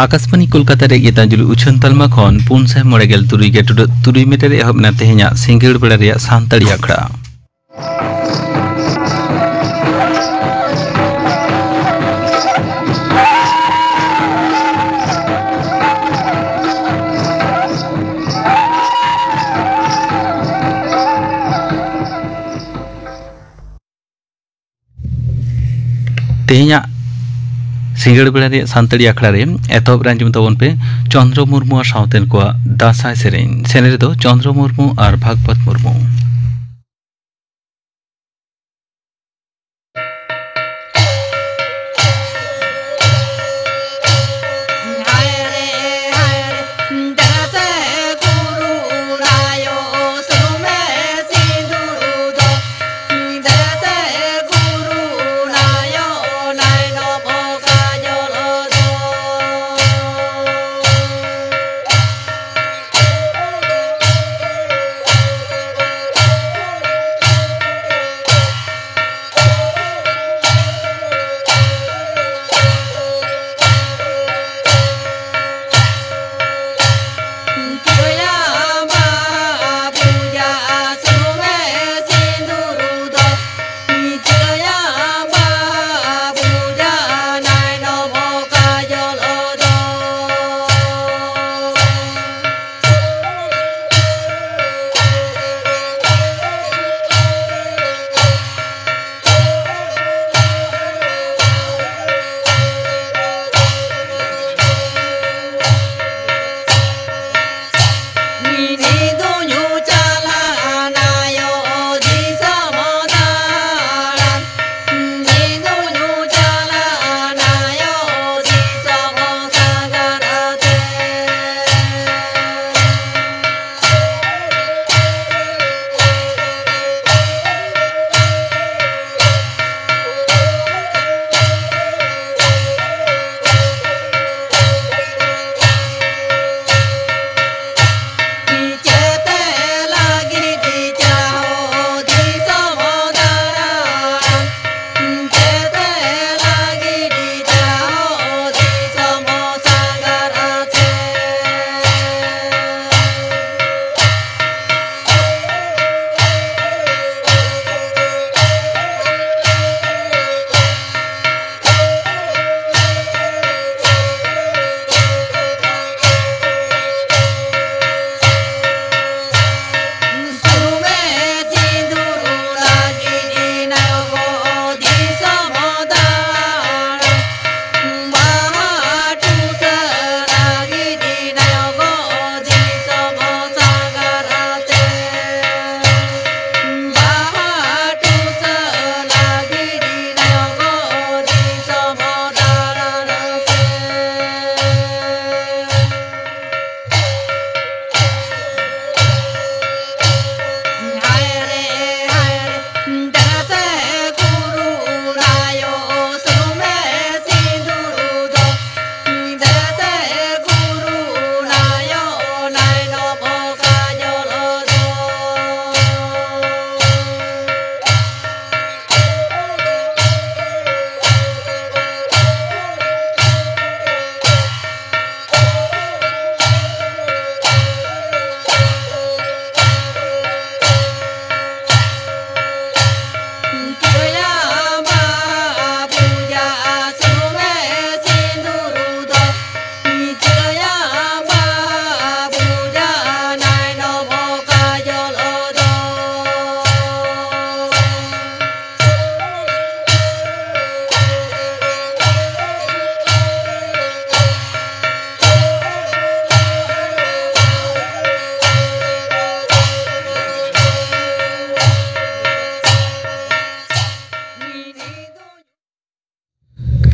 आकाशवाणी कोलकाता रे गीतांजलि उछन तलमा खन 493 मीटर एहबना तेहेኛ सिंगेड़ बेड़ा रे सानताड़ी आखड़ा तेहेኛ सिंगड़ बेड़ा रे सानताड़ी आखड़ा रे एतहब रांजम तबन पे चंद्र मुर्मू और सावतेन को दासाय सेरेन सेने दो चंद्र मुर्मू और भागवत मुर्मू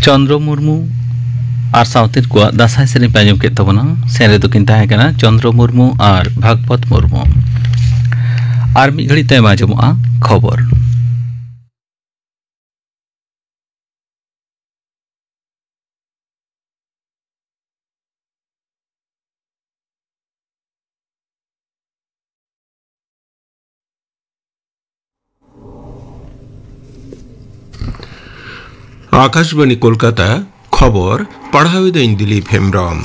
चंद्र मुर्मू और सावतेन को दासाय सेरेन पे आंजम के तबना सेरे तो किन ताहे कना चंद्र मुर्मू और भागवत मुर्मू और मिद घड़ी तायम आंजमोआ खबर। आकाशवाणी कोलकाता खबर पढ़ावे दिन दिलीप हेम्ब्रम।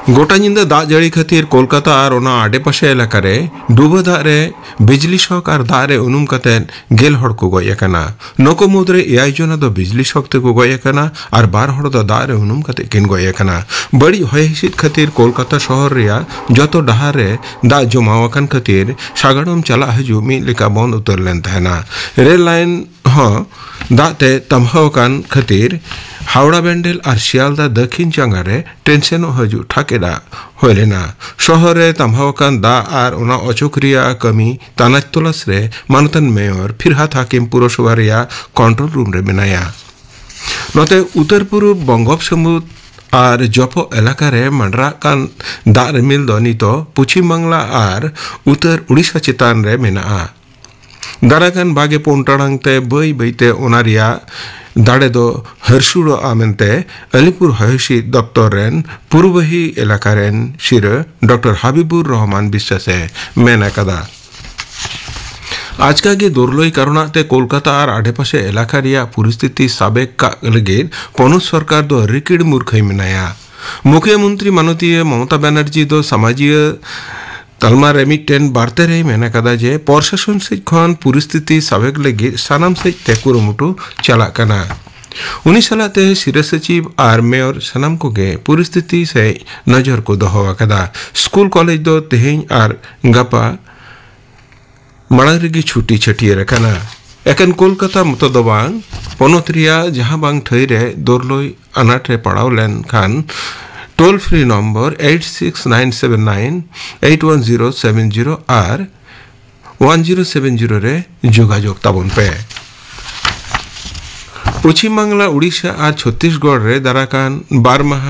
गोटा निंदा दाग जाड़ी खातिर कोलकाता और ओना आडेपाशे एलाकारे डूबा दाग रे बिजली शॉक और दाग रे उनुम कते गेल हड़ को गय अकाना। नको मुद्रे एआई जना दो बिजली शॉक ते को गय अकाना और 12 हड़ दो दाग रे उनुम कते किन गय अकाना। बड़ी हय हिसिद खातिर कोलकाता शहर रिया जतो डहार रे दाग जमाव अकान खातिर सागाड़म चला हजू मिद लेका बंद उतर लेन तहना। रेल लाइन हाँ दाग ते तमहाव अकान खातिर हावड़ा बैंडेल और शियालदा दक्षिण चांगारे ट्रेन सेनो हजू ठाकेडा होलेना। शहरे तमहावकान दा और ओना अचोकरिया कमी तानाच तलाश रे मानतन मेयर फिरहात हाकिम पुरसभा रिया कंट्रोल रूम रे मेनाया। नते उत्तर पूर्व बंगोपसागर और जपो एलाकारे मंडरा कान दा रिमिल दो नितो पश्चिम बांगला और उत्तर उड़ीसा चेतान रे मेना। दारागान बागे पोंटाड़ांगते बई बईते ओनारिया दाड़े दो हर्षुड़ो आमेंते अलीपुर हयसी दफ्तर रेन पूर्वही एलाका रेन शिर डॉक्टर हाबिबुर रहमान विश्वासे मेना कदा। आजका के दुर्लई कारणते कोलकाता और आडेपाशे एलाका रिया परिस्थिति साबेक का लगे पनत सरकार दो रिकिड़ मूर्खई मेनाया। मुख्यमंत्री माननीय ममता बनर्जी दो सामाजिक तलमा रेमिटेन बार्ते रे मेना कदा जे प्रशासन से खन परिस्थिति साबेक लगे सानाम से तेकुरुमुटु चला कना। उनी सलाते सिर सचिव और मेयर सनाम को गे परिस्थिति से नजर को दोहो कदा। स्कूल कॉलेज दो तेहें और गपा मांग रेगी छुट्टी छटिए रखना। एकान कोलकाता मतो दो बांग पनत रिया जहां बांग ठई रे दोरलोई अनाट रे पड़ाव लेन खान टोल फ्री नम्बर 8697981070 और 1070 रे जोगाजोग ताबन पे। पश्चिम बांगला उड़ीसा और छत्तीसगढ़ रे दाराकान 12 माह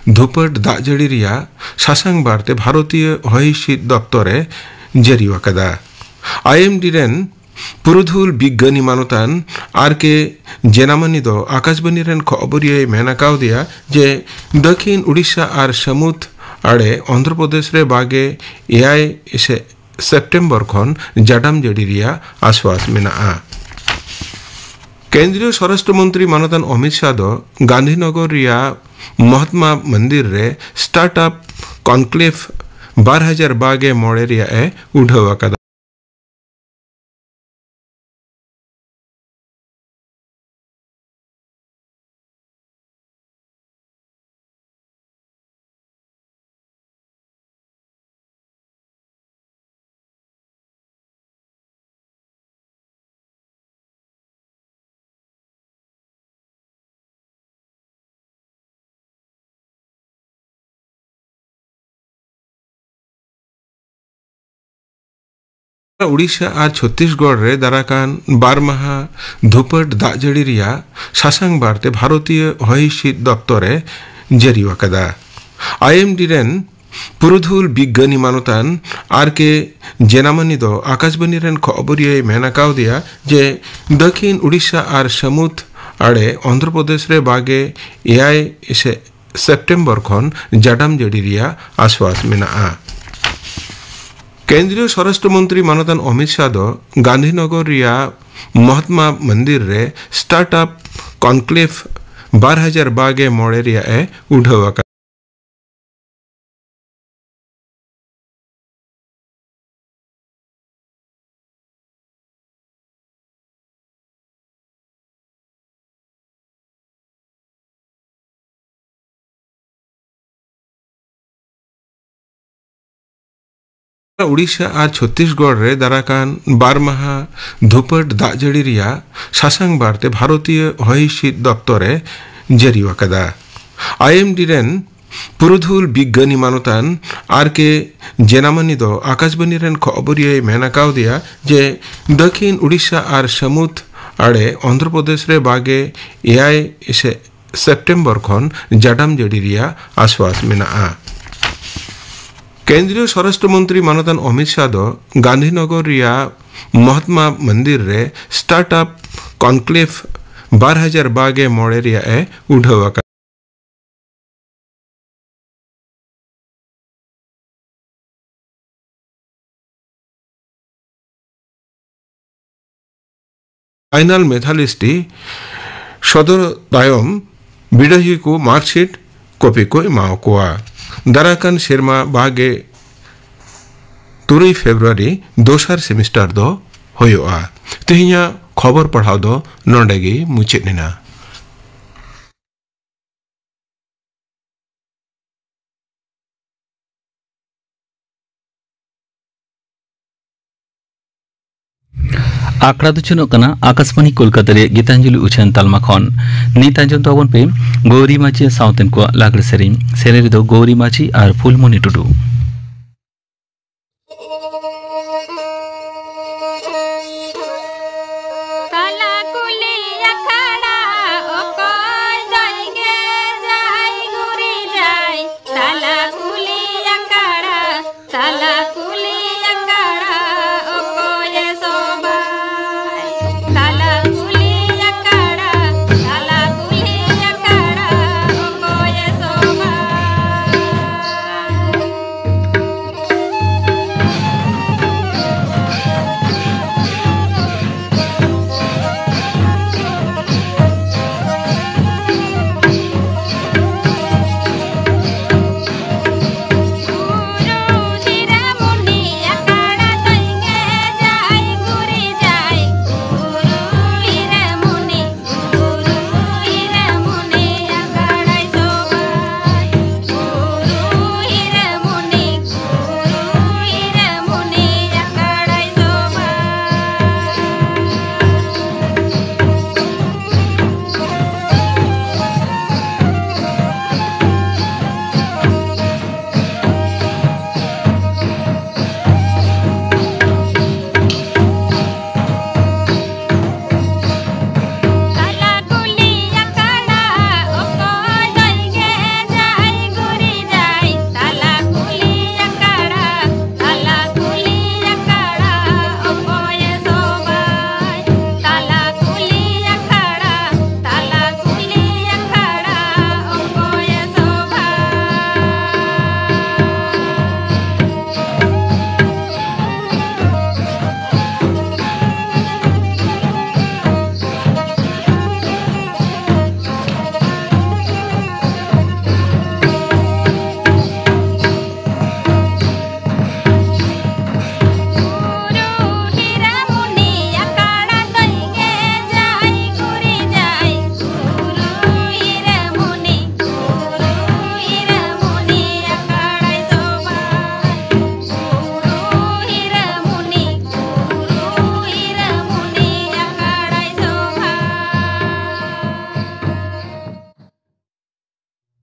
धुपट दाग जड़ी रिया सासांग बारते भारतीय हयहिसिद दफ्तरे जारी वाकदा। आईएमडी रेन पुरुधुल विज्ञानी मानतान आर के जेनामनी दो आकाशबाणी रेन खबरिया मेनाकाव दिया जे दक्षिण उड़ीसा और समुद आड़े आंध्र प्रदेश रे बागे एआई सेप्टेम्बर खन जाडाम जड़ी रिया आश्वास मेना। केंद्रीय स्वराष्ट्र मंत्री मानतान अमित शाह दो गांधीनगर रिया महात्मा मंदिर रे स्टार्टअप कॉन्क्लेव 12,000 बागे मोड़े रिया ए उठावा कदा। उड़ीसा और छत्तीसगढ़ रे दाराकान 12 माह धुपट दाग जड़ी रिया सासांग बारते भारतीय हयहिसिद दफ्तरे जारी वाकदा। आईएमडी रेन पुरुधुल विज्ञानी मानतान आर के जेनामनी दो आकाशबाणी रेन खबरिया मेनाकाव दिया जे दक्षिण उड़ीसा और समुद आड़े आंध्र प्रदेश रे बागे एआई सेप्टेम्बर खन जाडाम जड़ी रिया आश्वास मेना। केंद्रीय स्वराष्ट्र मंत्री मानतान अमित शाह दो गांधीनगर रिया महात्मा मंदिर रे स्टार्टअप कॉन्क्लेव 12,000 बागे मोड़े रिया ए उठावा का। उड़ीसा और छत्तीसगढ़ रे दाराकान 12 माह धुपट दाग जड़ी रिया सासांग बारते भारतीय हयहिसिद दफ्तरे जारी वाकदा। आईएमडी रेन पुरुधुल विज्ञानी मानतान आर के जेनामनी दो आकाशबाणी रेन खबरिया मेनाकाव दिया जे दक्षिण उड़ीसा और समुद आड़े आंध्र प्रदेश रे बागे एआई सेप्टेम्बर खन जाडाम जड़ी रिया आश्वास मेना। केंद्रीय स्वराष्ट्र मंत्री मानतान अमित शाह दो गांधीनगर रिया महात्मा मंदिर रे स्टार्टअप कॉन्क्लेव 12,000 बागे मोड़े रिया ए उठावा का। फाइनल मेथालिस्टी सदर दायम बिडही को मार्कशीट कॉपी को एमाव कोआ दाराकान शेरमा बागे 3 फेब्रुआरी दोसर सेमिस्टर दो होयोआ तेहिया खबर पढ़ाव दो नोंडेगी मुचेदना। आकड़ा दो चुनों कना आकाशवाणी कोलकाता रे गीतांजलि उछन तालमा खन नीत आंजम तबन पे गौरी माची साउथन को लागड़ सेरें दो गौरी माची और फुलमणि टुडू।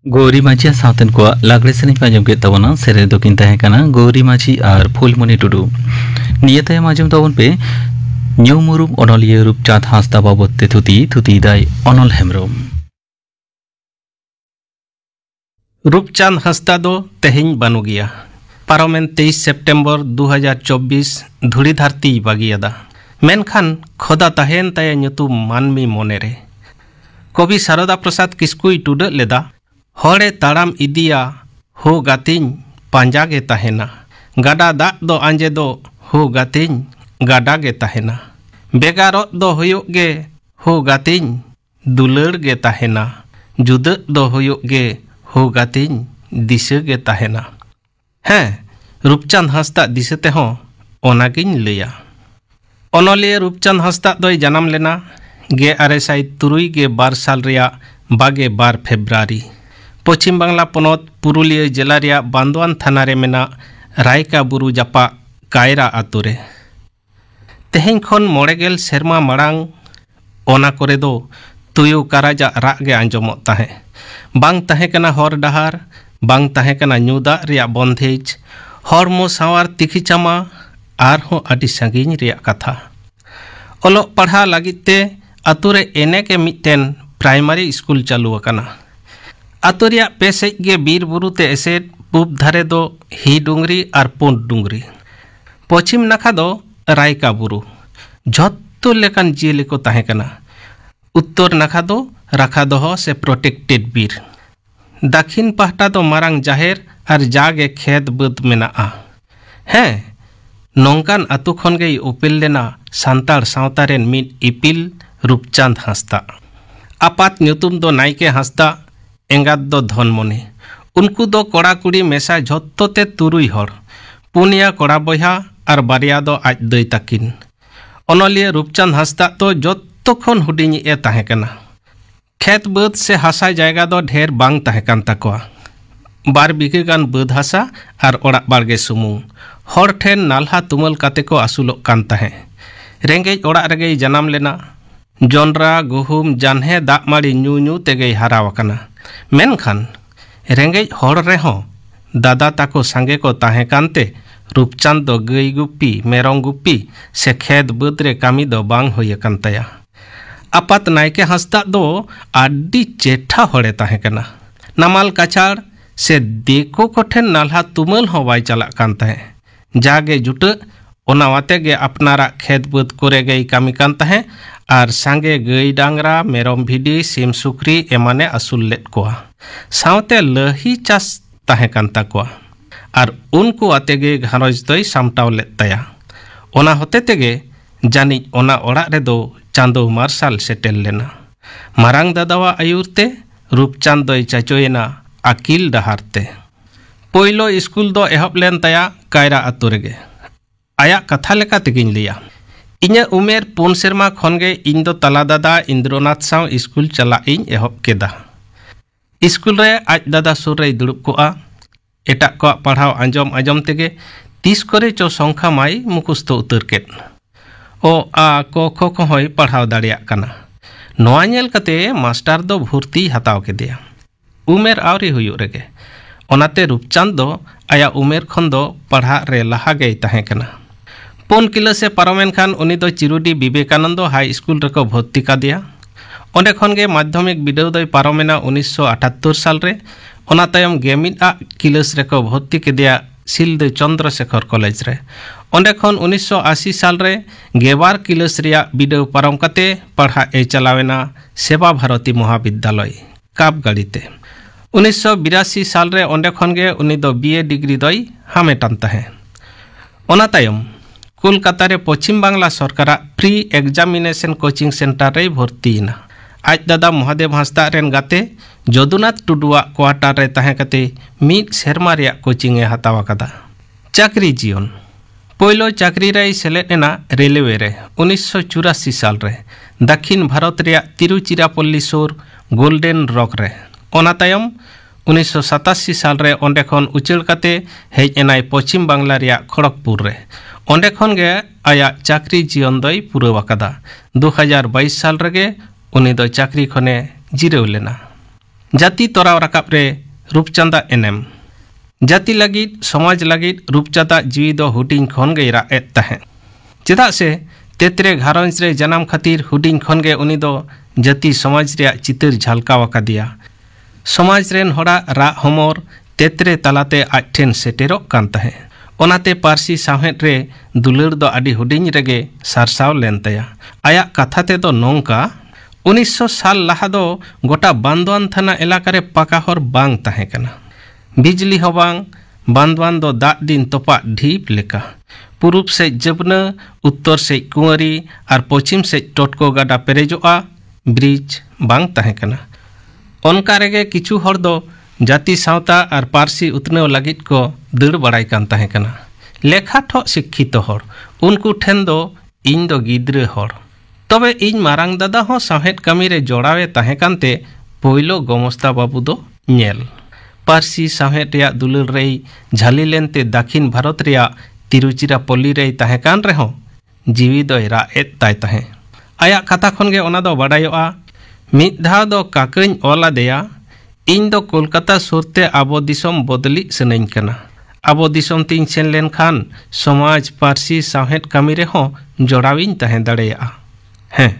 गौरी माची साउथन को लागड़े सेरें आंजम के तबना सेरे दो किन तहे कना गौरी माची और फुलमणि टुडू नियते आंजम तबन पे न्यूमुरुम अनलिया रूपचांद हांसदा बाबत ते थुती दाय अनल हेमरम। रूपचांद हांसदा दो तेहिं बानु गिया पारोमेन 23 सेप्टेम्बर 2024 धुड़ी धरती बागियादा मेनखान खोदा तहेन ताया ᱧᱩᱛᱩᱢ मानमी मोनेरे कवि शारदा प्रसाद किस्कुई टुडा लेदा हरे ताड़ाम इदिया हो गातिन पांजागे तहेना गाडा दाग दो आंजे दो हो गातिन गाडागे तहेना बेगारो दो हुयुगे हो गातिन दुलड़गे तहेना जुदा दो हुयुगे हो गातिन दिशगे तहेना। हैं रूपचांद हांसदा दिशते हो ओनागिन लैया। अनलिया रूपचांद हांसदा दोय जन्म लेना 1972 साल रिया 22 फेब्रुआरी पश्चिम बांग्ला पनत पुरुलिया जिला रिया बांदवान थाना रे मेना रायका बुरु जापा कायरा आतुरे तेहें खन 9 सेरमा माड़ांग ओना करे दो तुयु काराजा राग गे आंजमोग ताहे बांग ताहे कना हर डहार बांग ताहे कना ᱧᱩᱫᱟᱜ रिया बंधेज हरमो सावार तिखी चामा आरहों आदि सांगिन रिया कथा ओलो पढ़ा लागिते आतुरे एने के मिटेन प्राइमरी स्कूल चालू अकाना आतुरिया पेसेज गे बीर बुरुते एसेट पूब धारे दो ही डुंगरी और पुंड डुंगरी पश्चिम नाखा दो रायका बुरु झत्तो लेकान जियली को ताहे कना उत्तर नाखा दो राखा दोहो से प्रोटेक्टेड बीर दक्षिण पाहटा दो मारांग जाहेर और जागे खेत बद मेना हैं नौकान आतु खन गे उपिल लेना सांतार सावता रेन मिट इपिल रूपचांद हांसदा आपात ᱧᱩᱛᱩᱢ ᱫᱚ ᱱᱟᱭᱠᱮ ᱦᱟᱸᱥᱫᱟ, ᱮᱸᱜᱟᱛ ᱫᱚ ᱫᱷᱚᱱᱢᱚᱱᱤ। ᱩᱱᱠᱩ ᱫᱚ ᱠᱚᱲᱟ ᱠᱩᱲᱤ ᱢᱮᱥᱟ ᱡᱷᱚᱛᱚ ᱛᱮ 3 ᱦᱚᱲ, 4 ᱠᱚᱲᱟ ᱵᱚᱭᱦᱟ ᱟᱨ 2 ᱫᱚ ᱟᱡ ᱫᱟᱹᱭ ᱛᱟᱹᱠᱤᱱ। ᱚᱱᱚᱞᱤᱭᱟᱹ ᱨূᱯᱪᱟᱸᱫᱽ ᱦᱟᱸᱥᱫᱟ ᱫᱚ ᱡᱚᱛᱚ ᱠᱷᱚᱱ ᱦᱩᱰᱤᱧᱤᱡ ᱮ ᱛᱟᱦᱮᱸ ᱠᱟᱱᱟ। खेत बाद से हासा जायगा दो ढेर बांग तहे कान तकवा। 2 बीघे गान बाद हासा और ओड़ा बाड़गे सुमुंग। हर ठेन नाल्हा तुमल काते को आसुलोक कान तहे। रेंगेज ओड़ा रगे जनाम लेना। जोनरा गुहुम जानहे दाग माड़ी न्यू न्यू तेगे हारावकना। मेनखान रेंगेज हर रेहों दादा ताको संगे को ताहे कानते रूपचांद दो गई गुप्पी मेरों गुप्पी से खेत बाद रे कामी दो बांग होय कान तया। आपात नायके हंसदा दो आडी चेठा होड़े ताहे कना। नमाल कचाड़ से देखो कोठेन नाल्हा तुमल हो बाय चलाक कान तहे। जागे जुट ओनावाते गे अपनारा खेत बाद करे गई कामी कान तहे आर सांगे गई डांगरा मेरम भिडी सिम सुक्री एमाने असुल लेत कोआ। सावते लही चास ताहे कान ताकोआ आर उनको आते गे घारोज दोय सामटाव लेत तया। ओना होते तेगे जानी ओना ओड़ा रे दो चांदो मार्शल सेटेल लेना। मारांग दादावा आयुरते रूपचांद दोय चाचोयना आकिल डहारते। पोइलो स्कूल दो एहब लेन तया कायरा आतु रेगे। आया कथा लेका तेगिन लिया। इन्या उमेर 4 सेरमा खनगे इन दो तला दादा इंद्रनाथ साव स्कूल चला इन एहब केदा। स्कूल रे आज दादा सुर रे दुड़ुब कोआ। एटा को पढ़ाव आंजम आंजम तेगे 30 करे चो संख्या माई मुकुस्तो उतर केट। ओ आ को खो को होय पढ़ाव दाड़िया कना। नोआ नेल कते मास्टर दो भर्ती हताव केदिया। उमेर आवरी हुयु रेगे। ओनाते रूपचांद दो आया उमेर खन दो पढ़ा रे लहा गई ताहे कना। 4 किलो से पारमेन खान उनी दो चिरुडी विवेकानंद हाई स्कूल रेको भर्ती का दिया। ओंडे खन गे माध्यमिक बिडाव दो पारमेना 1978 साल रे। ओना तायम गेमिड किलोस रेको भर्ती के दिया सिलदे चंद्रशेखर कॉलेज रे। ओंडे खन 1980 साल रे 12 किलोस रिया बिडाव पारम कते पढ़ा ए चलावेना सेवा भारती महाविद्यालय काप गाड़ीते। 1982 साल रे ओंडे खन गे उनी दो बीए डिग्री दोय हामेटान ताहे। ओना तायम कोलकाता रे पश्चिम बांग्ला सरकारा फ्री एग्जामिनेशन कोचिंग सेंटर रे भर्तीना। आज दादा महादेव हांसदा रेन गाते जदुनाथ टुडुआ क्वार्टर रे ताहे कते 1 सेरमा रिया कोचिंग ए हतावा कदा। चाकरी जीवन पोइलो चाकरी रे सेलेदना रेलवे रे 1984 साल रे दक्षिण भारत रिया तिरुचिरापल्ली सोर गोल्डन रॉक रे। ओना तायम 1987 साल रे ओंडे खन उचेल कते हेज एनाय पश्चिम बांग्ला रिया खड़गपुर रे। ओंडे खन गे आया चाकरी जीवन दोय पुराव आकादा। 2022 साल रेगे उनी दो चाकरी खने जिरेव लेना। जाति तोराव राकाब रे रूपचांदा एनएम जाति लगिद समाज लगिद रूपचांदा जीवी दो हुडिंग खन गे राएत ताहे। चेदा से तेतरे घारंज रे जनाम खातिर हुडिंग खन गे उनी दो जाति समाज रिया चितर झलकाव आकादिया। समाज रेन होड़ा रा हमर तेतरे तलाते आज ठेन सेटेरोक कान ताहे। ओनाते पारसी साहेट रे दुलर दो आडी हुडिंग रेगे सारसाव लेन तया। आया कथा ते दो नोंका 1900 साल लाहा दो गोटा बांदवान थाना इलाका रे पाका हर बांग ताहे कना। बिजली हो बांग बांदवान दो दाग दिन तोपा ढीप लेका। पूर्व से जबना उत्तर से कुंवरी और पश्चिम से टोटको गाडा पेरेजोआ ब्रिज बांग ताहे कना। ओनका रेगे किछु हर दो जाति सावता और पारसी उतनेव लगित को दड़ बड़ाई कान ताहे कना। लेखा ठो शिक्षित हर उनको ठेन दो इन दो गिद्रे हर। तबे इन मारांग दादा हो साहेट कमी रे जोड़ावे ताहे कानते पोइलो गोमस्ता बाबू दो नेल। पारसी साहेट रिया दुलर रे झाली लेनते दक्षिण भारत रिया तिरुचिरापल्ली रे ताहे कान रेहो जीवी दो राएत ताय ताहे। आया कथा खन गे ओना दो बाडायोआ। मिद धाव दो काकनी ओला देया इन दो कोलकाता सुरते आबो दिसम बदली सनैन कना। आबो दिसम तीन सेन लेन खान समाज पारसी साहेट कमी रे हो जोड़ाविन ताहे दाड़ेया। हैं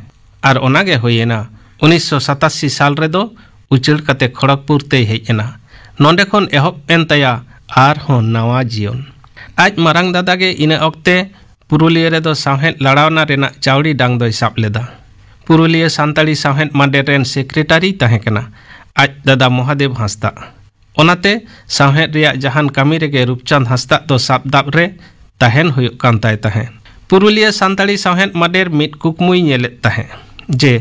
और ओनागे होयेना 1987 साल रे दो उचड़ कते खड़गपुर ते हेजना। नोंडे खन एहब एन तया आर हो नवा जीवन। आज मारांग दादा गे इना अक्ते पुरुलिया रे दो साहेट लड़ावना रेना चावड़ी डांग दोय साब लेदा। पुरुलिया सान्ताड़ी साहेट माडे रेन सेक्रेटारी ताहे कना आज दादा महादेव हांसदा। ओनाते साहेट रिया जहान कमी रेगे रूपचांद हांसदा दो साब दाब रे ताहेन हुयुक कान ताय ताहे। पुरुलिया सान्ताड़ी साहेट माडेर मिट कुकमुई नेलेत ताहे। जे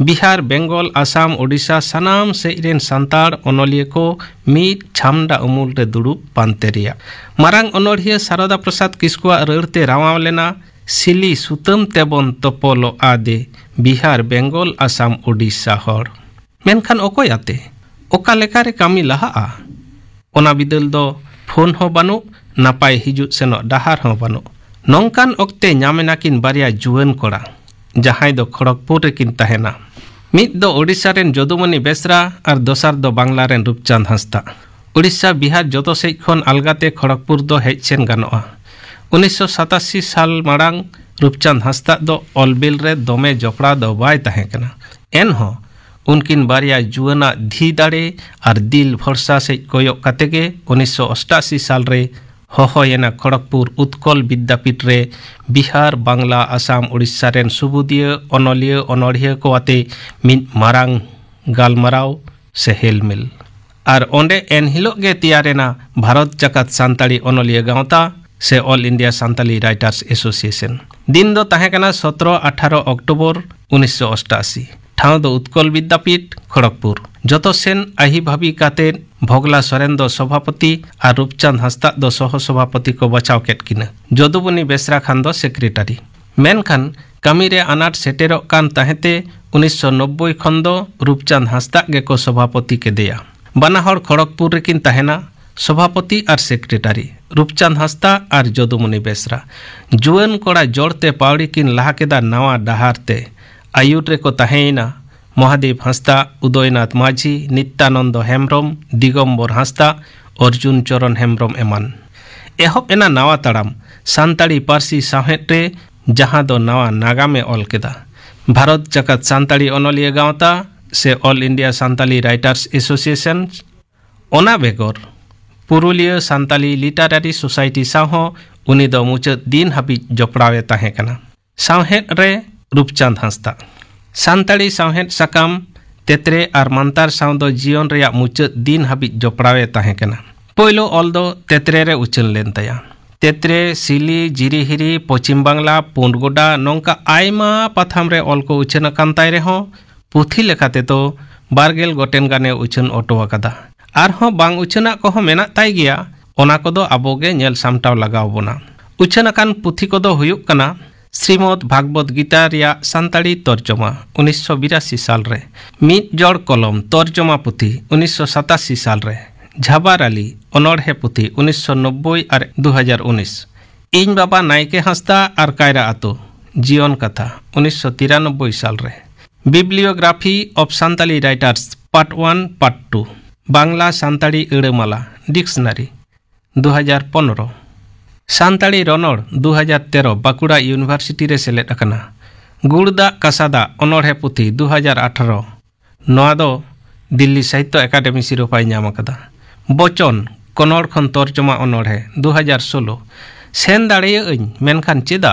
बिहार बेंगल आसाम ओडिशा सनाम सेरेन सांताड़ ओनलिया को मीट छामडा उमुल रे दुड़ुब पानते रिया मारांग ओनोढ़िया शारदा प्रसाद किस्कुआ रड़ते रावाव लेना सिली सुतम तेबन तोपोलो आदे बिहार बेंगल आसाम ओडिशा हर मेनखान ओकोय आते ओका लेकारे कामी लहाआ ओना बिदल दो फोन हो बानु नापाय हिजुत सेनो डाहार हो बानु नोंकान ओक्ते ᱧᱟᱢᱮᱱᱟ किन बारिया जुआन कोड़ा जहां दो खड़गपुर रेकिन तहेना मिद दो ओडिशा रेन जदुमणि बेसरा और दोसार दो बांग्ला रेन रूपचांद हांसदा ओडिशा बिहार जतो सेज खन अलगाते खड़गपुर दो हेजसेन गानोआ 1987 साल माड़ांग रूपचांद हांसदा दो ऑलबिल रे दोमे जपड़ा दो बाय तहें कना एनहो उनकिन बारिया जुआना धी दाड़े और दिल भरसा से कोयक कातेगे 1988 साल रे होहोयना खड़गपुर उत्कल विद्यापीठ रे बिहार बांग्ला आसाम ओडिशा रेन सुबुदिया ओनलिया ओनढ़िया को आते मिन मारांग गालमाराव से हेलमेल और ओंडे एन हिलोग गे तियारेना भारत जाकात सान्ताड़ी ओनलिया गांवता से all India Santali writers association दिन दो ताहेकना 17-18 अक्टोबर 1988 ठाव दो उत्कल विद्यापीठ खड़गपुर जतो सेन आही भाभी काते भोगला सोरेन दो सभापति और रूपचांद हांसदा दो सह सभापति को बचाव केट किना जदुबनी बेसरा खान दो सेक्रेटारी मेनखान कामी रे अनाट सेटेरो कान ताहेते 1990 खन दो रूपचांद हांसदा गे को सभापति के देया बानाहर खड़गपुर रेकिन ताहेना सभापति और सेक्रेटारी रूपचांद हांसदा और जदुमणि बेसरा जुआन कोड़ा जोड़ते पावड़ी किन लाहा केदा नावा डाहारते आयुर रे को ताहेना महादेव हांसदा उदयनाथ माझी नित्यानंद हेम्ब्रम दिगम्बर हांसदा अर्जुन चरण हेम्ब्रम एमान एहब एना नावा ताड़ाम सान्ताड़ी पार्सी साहेट रे जहां दो नावा नागामे ऑल केदा भारत जाकात सान्ताड़ी ओनलिया गांवता से all India Santali writers association ओना बेगर पुरुलिया सान्ताली लिटारारी सोसाइटी साहो उनी दो मुचाद दिन हाबी जपड़ावे ताहे कना साहेट रे रूपचांद हांसदा सान्ताड़ी साहेट साकाम तेतरे और मानतार साव दो जीवन रे मुचाद दिन हाबी जपड़ावे ताहे कना पोइलो ऑल दो तेतरे रे उचन लेन तया तेतरे सिली जिरीहिरी पश्चिम बांग्ला पुंडगोडा नोंका आयमा पाथाम रे ऑल को उचन अकान ताय रे हो पुथी लेखाते तो बारगेल गोटेन गाने उचन ऑटो अकादा आरहों बांग उचना को मेना ताय गिया ओना कोदो आबोगे नेल सामटाव लगाव बोना उचन अकान पुथी कोदो हुयुक कना श्रीमद भागवत गीता रिया सान्ताड़ी तर्जमा 1982 साल रे मिट जोड़ कलम तर्जमा पुथी 1987 साल रे झाबार आली ओनढ़े पुथी 1990 और 2019 इन बाबा नायके हांसदा और कायरा आतो जीवन कथा 1993 साल रे bibliography of Santali writers part 1 part 2 Bangla Santadi इड़माला डिक्शनारी 2015 सान्ताड़ी रनड़ 2013 बाकुड़ा यूनिवर्सिटी रे सेलेद अकना गुड़दा कासादा ओनढ़े पुथी 2018 नोआ दो दिल्ली साहित्य एकाडेमी सिरोपाय नाम अकदा बचन कन्नड़ खन तर्जमा ओनढ़े 2016 सेन दाड़े मेनखान चेदा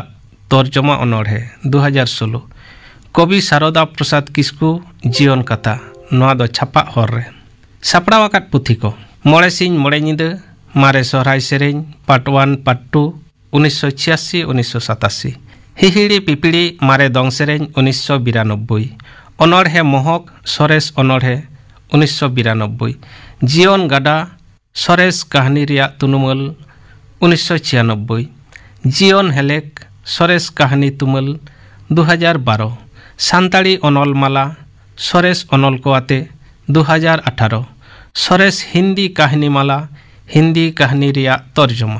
तर्जमा ओनढ़े 2016 कवि शारदा प्रसाद किस्कू जीवन कथा नोआ दो छापा हर रे सापड़ावाकात पुथी को मोड़े सिंह मोड़े निंद मारे सोहराय सेरें पार्ट 1 पार्ट 2 1986-1987 हिहिड़ी पिपिड़ी मारे दंग सेरें 1992 ओनढ़े महक सरेस ओनढ़े 1992 जीवन गाडा सरेस कहानी रिया तुनुमल 1996 जीवन हेलेक सरेस कहानी तुमल 2012 सान्ताड़ी अनलमाला सरेस अनल को आते 2018 सरेस हिंदी कहानी माला हिंदी कहानी रिया तर्जमा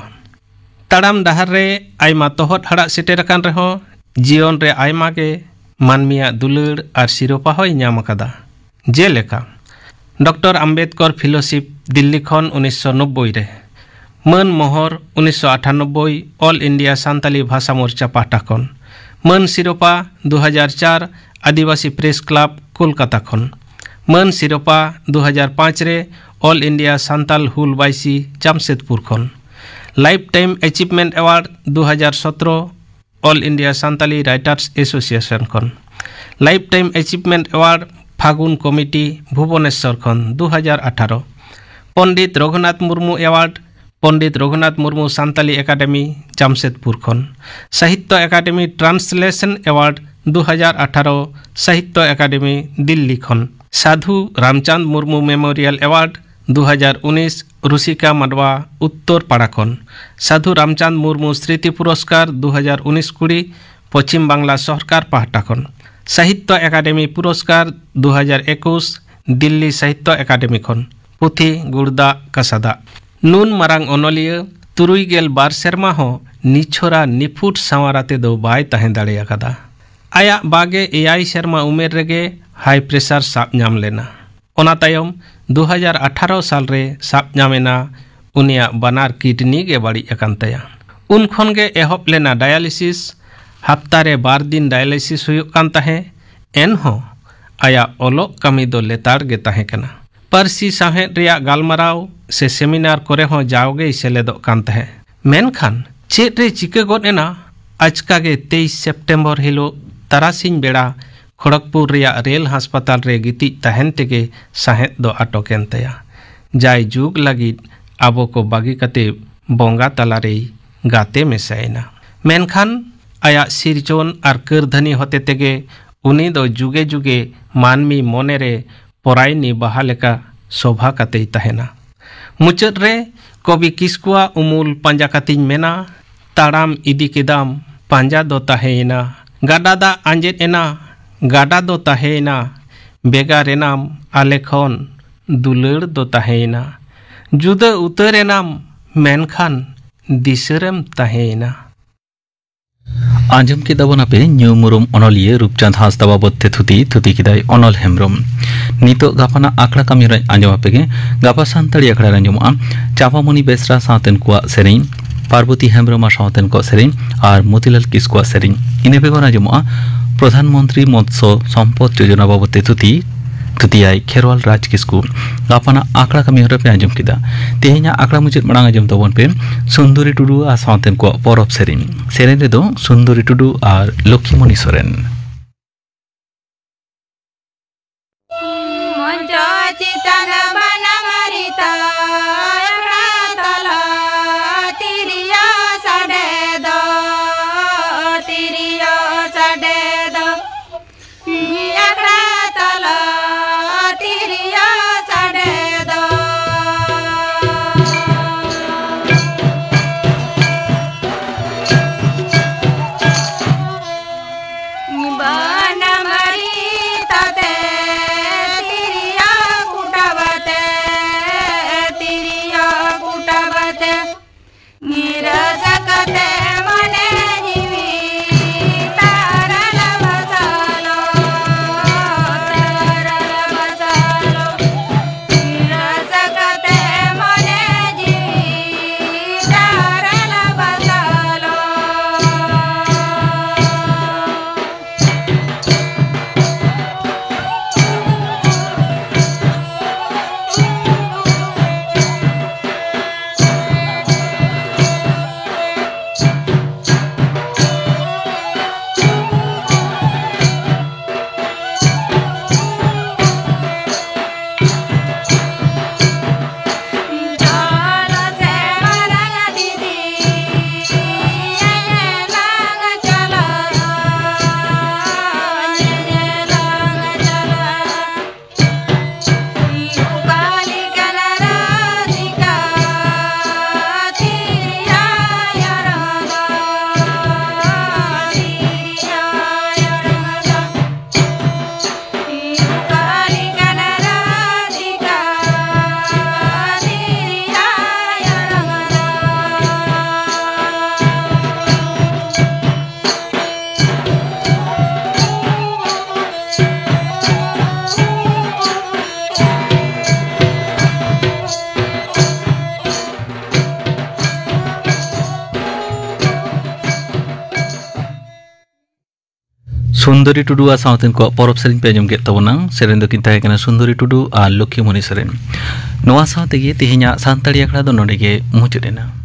ताड़ाम डाहर रे आयमा तोहट हड़ा सेटेरकान रहो जीवन रे आयमा के मानमिया दुलड़ और सिरोपा होय नाम अकादा जेलेका डॉक्टर आम्बेडकर फेलोशिप दिल्ली खन 1990 रे मन मोहर 1998 ऑल इंडिया सान्ताली भाषा मोर्चा पाहटा खन मन सिरोपा 2004 आदिवासी प्रेस क्लब कोलकाता खन मन सिरोपा 2005 रे ऑल इंडिया सान्ताल हुल बाइसी जामशेदपुर खन life time achievement award 2017 all India Santali writers association खन life time achievement award Phagun committee Bhubaneswar खन 2018 पंडित रघुनाथ मुर्मू अवार्ड पंडित रघुनाथ मुर्मू सान्ताली एकाडेमी जामशेदपुर खन साहित्य एकाडेमी ट्रांसलेशन अवार्ड 2018 साहित्य एकाडेमी दिल्ली खन साधु रामचंद मुर्मू मेमोरियल अवार्ड 2019 रुसिका माडवा उत्तर पाड़ा खन साधु रामचंद मुर्मू स्मृति पुरस्कार 2019 कुड़ी पश्चिम बांग्ला सरकार पाहटा खन साहित्य एकाडेमी पुरस्कार 2021 दिल्ली साहित्य एकाडेमी खन पुथी गुड़दा कसादा नून मारांग ओनलिया 72 सेरमा हो निछोरा निफुट सावराते दो बाय तहें दाड़े आकादा आया बागे एआई सेरमा उमेर रेगे हाई प्रेशर साब नाम लेना ओना तायम 2018 साल रे साब नामेना उनिया बनार किडनी गे बाड़ी अकान तया उन खन गे एहब लेना डायलिसिस हफ्तारे 12 दिन डायलिसिस हुयुक कान तहे एन हो आया ओलो कमी दो लेताड़ गे तहे कना परसी साहेद रिया गालमाराव से सेमिनार करे हो जाओगे सेलेदो कान तहे मेनखान चेत रे चिका गोद एना आजका गे 23 सेप्टेम्बर हिलो तारासिंह बेड़ा खड़गपुर रिया रेल हास्पताल रे गिति तहन तेगे साहेद दो अटकेन तया जाय जुग लगित आबो को बागी कते बोंगा तलारे गाते मेसायना मेनखान आया सिरजोन आर करधनी होते तेगे उनी दो जुगे जुगे मानमी मोने रे परायनी बहालेका शोभा कते तहेना मुचद रे कवि किस्कुआ उमुल पंजा कतिन मेना ताड़ाम इदी केदाम पंजा दो तहेना गाडा दा आंजेद एना गाडा दो तहेना बेगार एनाम आलेखन दुलड़ दो तहेना जुदा उतर एनाम मेनखान दिसरम तहेना आंजम के दाबना पे न्यू मुरुम अनलिये रूपचांद हांसदा बाबते थुती किदाय अनल हेम्ब्रम नितो गापाना आखड़ा कमी रे आंजम आपेगे गापा सानताड़ी आखड़ा रे आंजमआ चापामणि बेसरा सावतेन कुआ सेरें पार्वती हेम्ब्रम सावतेन को सेरें और मोतीलाल किस्कुआ सेरें इने बेगर आंजमआ प्रधानमंत्री मत्स्य सम्पद योजना बाबते थुतियाय खेरवाल राज किस्कु गापाना आखड़ा कमी पे आंजम किदा तेहेኛ आखड़ा मुचाद मांग आंजम तबन पे सुंदरी टुडू आ सावतेन को परब सेरें रे दो सुंदरी टुडू और लक्ष्मीमणि सोरेन सुंदरी टुडू आ सावतेन को परब सेरें पे आंजम के तबना सेरें दो किन ताहेकना सुंदरी टुडू आ लक्ष्मीमणि सोरेन नोआ सावते गे तेहेኛ सानताड़ी आखड़ा दो नोडे गे मुचाद एना।